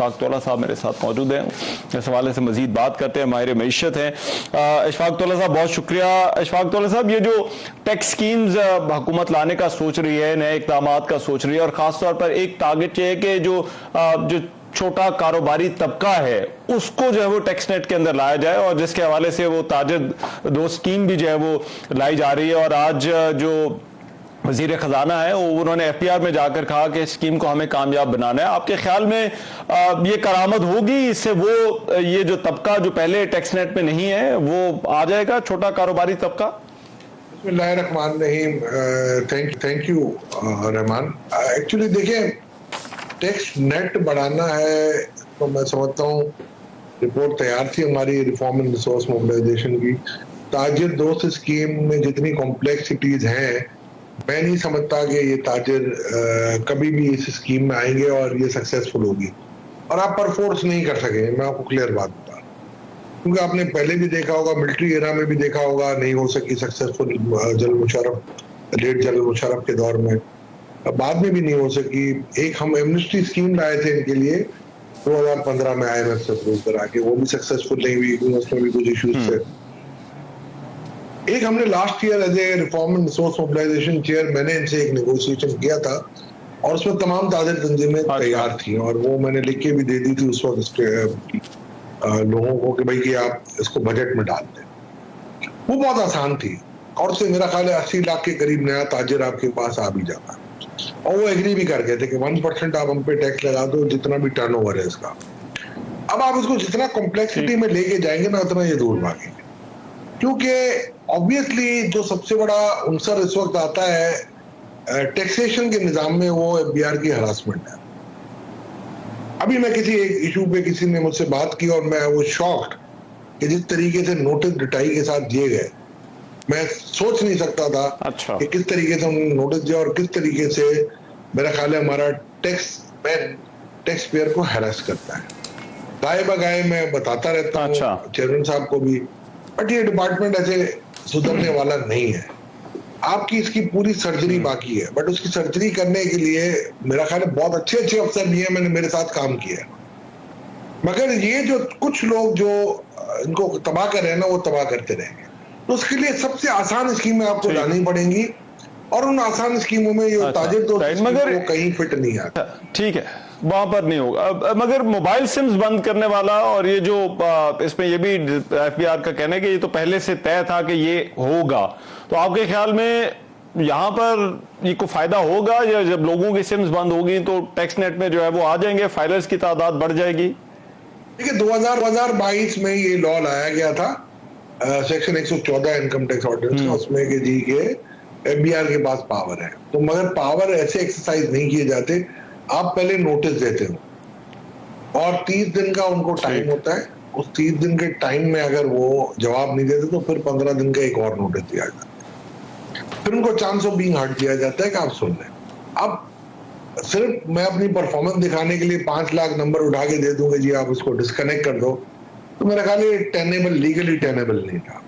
इशफाक तौला साहब मेरे साथ मौजूद हैं, इस हवाले से मजीद बात करते हैं। माहिर मईशत हैं इशफाक तौला साहब, बहुत शुक्रिया। इशफाक तौला साहब, ये जो टैक्स स्कीम्स हुकूमत लाने का सोच रही है, नए इक़दाम का सोच रही है, और खासतौर पर एक टारगेट ये है कि जो छोटा कारोबारी तबका है उसको जो है वो टैक्स नेट के अंदर लाया जाए, और जिसके हवाले से वो ताजिर दो स्कीम भी जो है वो लाई जा रही है। और आज जो वजीर खजाना है वो उन्होंने FPR में जाकर कहा कि स्कीम को हमें कामयाब बनाना है। आपके ख्याल में ये करामद होगी, इससे वो ये जो तबका जो पहले टैक्स नेट में नहीं है वो आ जाएगा, छोटा कारोबारी तबका? बिस्मिल्लाहिर्रहमानिर्रहीम। Thank you Rahman. एक्चुअली देखिए, टैक्स नेट बढ़ाना है तो मैं समझता हूँ रिपोर्ट तैयार थी हमारी रिफॉर्म एंड रिसोर्स मोबिलाइजेशन की। ताजिर दोस्त स्कीम में जितनी कॉम्प्लेक्सिटीज हैं, मैं नहीं समझता कि ये ताजिर कभी भी इस स्कीम में आएंगे और ये सक्सेसफुल होगी, और आप पर फोर्स नहीं कर सकेंगे। मैं आपको क्लियर बात बता रहा हूं, क्योंकि आपने पहले भी देखा होगा, मिलिट्री एरा में भी देखा होगा, नहीं हो सकी successful general Musharraf, late general Musharraf के दौर में, बाद में भी नहीं हो सकी। एक हम एमनेस्टी स्कीम लाए थे इनके लिए 2015 में IMF से अप्रूव करा के, वो भी सक्सेसफुल नहीं हुई क्योंकि उसमें भी कुछ इश्यूज थे। एक हमने last year as a reform and resource mobilisation chair, मैंने इनसे एक नेगोशिएशन किया था और उसमें तमाम ताज़ा तंजीमें तैयार थी, और वो मैंने लिख के भी दे दी थी उस वक्त लोगों को कि भाई कि आप इसको बजट में डाल दें। वो बहुत आसान थी, और उससे मेरा ख्याल है 80 लाख के करीब नया ताजिर आपके पास आ भी जाता, और वो एग्री भी कर गए थे कि 1% आप हम पे टैक्स लगा दो, जितना भी टर्नओवर है इसका। अब आप इसको जितना कॉम्प्लेक्सिटी में लेके जाएंगे ना, उतना ये दूर भागेंगे, क्योंकि ऑब्वियसली जो सबसे बड़ा अंसर इस वक्त आता है टैक्सेशन के निजाम में, वो FBR की हरासमेंट है। अभी मैं किसी एक इशू पे किसी ने मुझसे बात की और मैं वो शॉक्ड कि जिस तरीके से नोटिस डिटाई के साथ दिए गए, मैं सोच नहीं सकता था कि किस तरीके से उन्होंने नोटिस दिया और किस तरीके से मेरा ख्याल है हमारा टैक्स पेयर को हैरेस करता है। गाय बगाए मैं बताता रहता हूँ चेयरमैन साहब को भी, बट ये डिपार्टमेंट ऐसे सुधरने वाला नहीं है। आपकी इसकी पूरी सर्जरी बाकी है, बट उसकी सर्जरी करने के लिए मेरा ख्याल है बहुत अच्छे अच्छे अफसर भी हैं, मैंने मेरे साथ काम किया है, मगर ये जो कुछ लोग जो इनको तबाह कर रहे हैं ना, वो तबाह करते रहेंगे। तो उसके लिए सबसे आसान स्कीमें आपको लानी पड़ेंगी, और उन आसान स्कीमों में ये ताजिर तो मगर वो कहीं फिट नहीं आता। ठीक है, वहां पर नहीं होगा। मगर मोबाइल सिम्स बंद करने वाला, और ये जो इसमें ये भी FBR का कहना है कि ये तो पहले से तय था कि ये होगा, तो आपके ख्याल में यहाँ पर ये को फायदा होगा, या जब लोगों की सिम्स बंद होगी तो टैक्स नेट में जो है वो आ जाएंगे, फाइलर्स की तादाद बढ़ जाएगी? देखिए 2022 में ये लॉ लाया गया था, सेक्शन 114 इनकम टैक्स ऑर्डिनेंस का, उसमें कि जी के FBR के पास पावर है, तो मगर पावर ऐसे एक्सरसाइज नहीं किए जाते। आप पहले नोटिस देते हो और 30 दिन का उनको टाइम होता है, उस 30 दिन के टाइम में अगर वो जवाब नहीं देते तो फिर 15 दिन का एक और नोटिस दिया जाता है, फिर उनको चांस ऑफ बीइंग हर्ट दिया जाता है कि आप सुन लें। अब सिर्फ मैं अपनी परफॉर्मेंस दिखाने के लिए 5 लाख नंबर उठा के दे दूंगा जी आप इसको डिस्कनेक्ट कर दो, तो मेरा ख्याल है टेनेबल, लीगली टेनेबल नहीं था।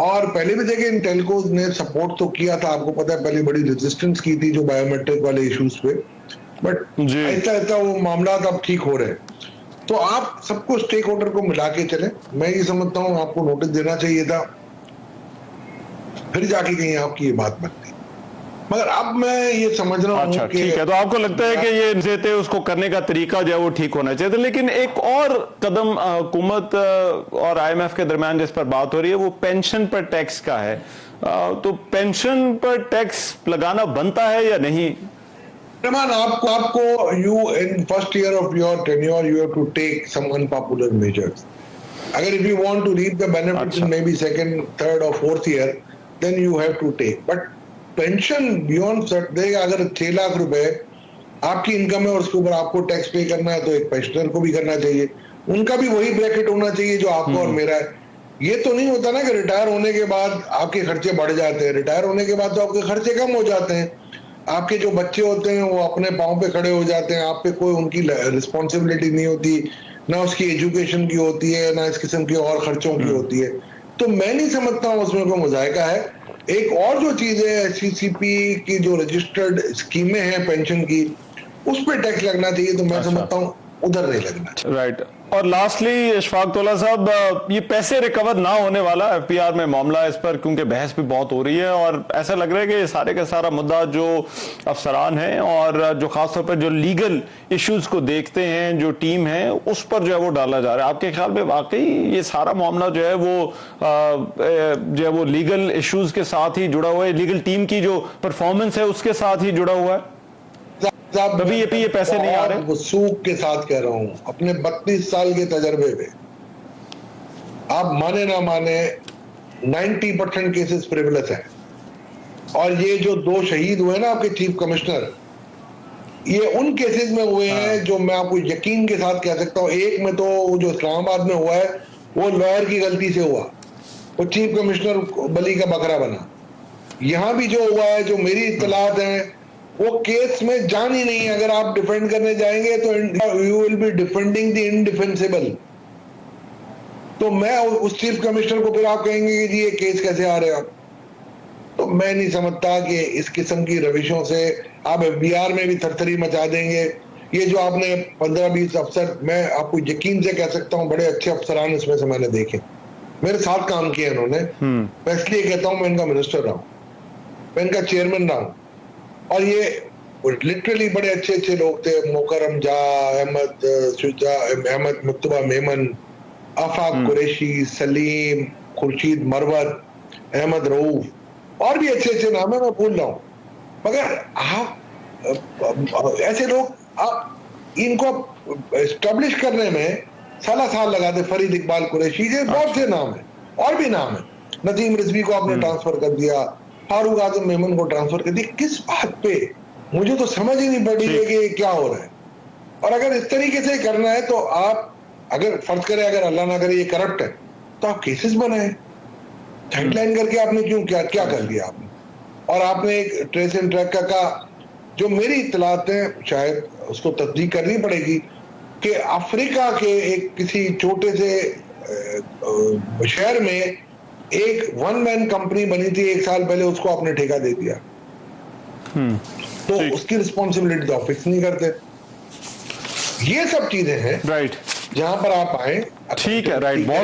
और पहले भी देखिए इन टेलकोज ने सपोर्ट तो किया था, आपको पता है पहले बड़ी रेजिस्टेंस की थी जो बायोमेट्रिक वाले इश्यूज पे, बट ऐसा ऐसा वो मामला अब ठीक हो रहे हैं। तो आप सबको स्टेक होल्डर को मिला के चले, मैं ये समझता हूँ आपको नोटिस देना चाहिए था, फिर जाके कहीं आपकी ये बात बनती। मगर अब मैं ये समझ रहा हूँ कि ठीक है, तो आपको लगता है कि ये देते उसको करने का तरीका जो है वो ठीक होना चाहिए था। लेकिन एक और कदम हुकूमत और IMF के दरमियान जिस पर बात हो रही है वो पेंशन पर टैक्स का है, तो पेंशन पर टैक्स लगाना बनता है या नहीं? रहमान, आपको you in first year of your tenure you have to take some unpopular measures. अगर if you want to reap the benefits in maybe second, third or fourth year, then you have to take. But pension beyond देगा, अगर 6 लाख रुपए आपकी income है और उसके ऊपर आपको टैक्स पे करना है, तो एक पेंशनर को भी करना चाहिए, उनका भी वही ब्रैकेट होना चाहिए जो आपका और मेरा है। ये तो नहीं होता ना कि रिटायर होने के बाद आपके खर्चे बढ़ जाते हैं, रिटायर होने के बाद तो आपके खर्चे कम हो जाते हैं, आपके जो बच्चे होते हैं वो अपने पाँव पे खड़े हो जाते हैं, आप पे कोई उनकी रिस्पॉन्सिबिलिटी नहीं होती, ना उसकी एजुकेशन की होती है, ना इस किस्म की और खर्चों की होती है। तो मैं नहीं समझता हूँ उसमें कोई मुजायका है। एक और जो चीज है, HCCP की जो रजिस्टर्ड स्कीमें हैं पेंशन की, उस पर टैक्स लगना चाहिए, तो मैं समझता हूँ उधर नहीं लगना। राइट। और लास्टली इशफाक तौला साहब, ये पैसे रिकवर ना होने वाला एफबीआर में मामला है इस पर, क्योंकि बहस भी बहुत हो रही है और ऐसा लग रहा है कि सारे का सारा मुद्दा जो अफसरान हैं और जो खासतौर पर जो लीगल इश्यूज को देखते हैं जो टीम है उस पर जो है वो डाला जा रहा है। आपके ख्याल में वाकई ये सारा मामला जो है वो लीगल इश्यूज के साथ ही जुड़ा हुआ है, लीगल टीम की जो परफॉर्मेंस है उसके साथ ही जुड़ा हुआ है? तभी ये पैसे नहीं आ रहे। वसूख के साथ कह रहा हूं, अपने 32 साल के तजर्बे में आप माने ना माने 90% केसेस फ्रिवलेस हैं। और ये जो 2 शहीद हुए ना आपके चीफ कमिश्नर, ये उन केसेस में हुए हैं जो मैं आपको यकीन के साथ कह सकता हूं। एक में तो जो इस्लामाबाद में हुआ है वो लॉयर की गलती से हुआ, वो चीफ कमिश्नर बली का बकरा बना। यहां भी जो हुआ है, जो मेरी इत्तलात है, वो केस में जान ही नहीं है। अगर आप डिफेंड करने जाएंगे तो you will be defending the indefensible. तो मैं उस चीफ कमिश्नर को फिर आप कहेंगे कि जी ये केस कैसे आ रहे हो आप, तो मैं नहीं समझता कि इस किस्म की रविशों से आप एफबीआर में भी थरथरी मचा देंगे। ये जो आपने 15-20 अफसर, मैं आपको यकीन से कह सकता हूं बड़े अच्छे अफसरान इसमें से मैंने देखे, मेरे साथ काम किया इन्होंने। मैं इसलिए कहता हूं मैं इनका मिनिस्टर रहा हूं, मैं इनका चेयरमैन रहा हूं, और ये लिटरली बड़े अच्छे अच्छे लोग थे। मोकरम जा, अहमद मुत्तबा मेमन, आफाक कुरैशी, सलीम, खुर्शीद मरवत, अहमद रऊफ और भी अच्छे अच्छे नाम है, मैं भूल रहा हूं। मगर आप ऐसे लोग, आप इनको एस्टेब्लिश करने में साल लगाते। फरीद इकबाल कुरैशी, ये बहुत से नाम है, और भी नाम है। नदीम रिजवी को आपने ट्रांसफर कर दिया, फारूक आजम मेमन को ट्रांसफर कर दिया। किस बात पे? मुझे तो समझ ही नहीं पड़ रही है कि ये क्या हो रहा है। और अगर इस तरीके से करना है तो आप, अगर फर्ज करें अगर अल्लाह ना करे ये करप्ट है, तो आप केसेस बनाए। हेडलाइन करके आपने क्यों क्या कर दिया आपने? और आपने एक ट्रेस एंड ट्रैक का जो मेरी इत्तलात है, शायद उसको तस्दीक करनी पड़ेगी, कि अफ्रीका के एक किसी छोटे से शहर में एक 1 मैन कंपनी बनी थी 1 साल पहले, उसको आपने ठेका दे दिया। तो उसकी रिस्पॉन्सिबिलिटी तो आप फिक्स नहीं करते। ये सब चीजें हैं राइट, जहां पर आप आए। ठीक है, राइट। बहुत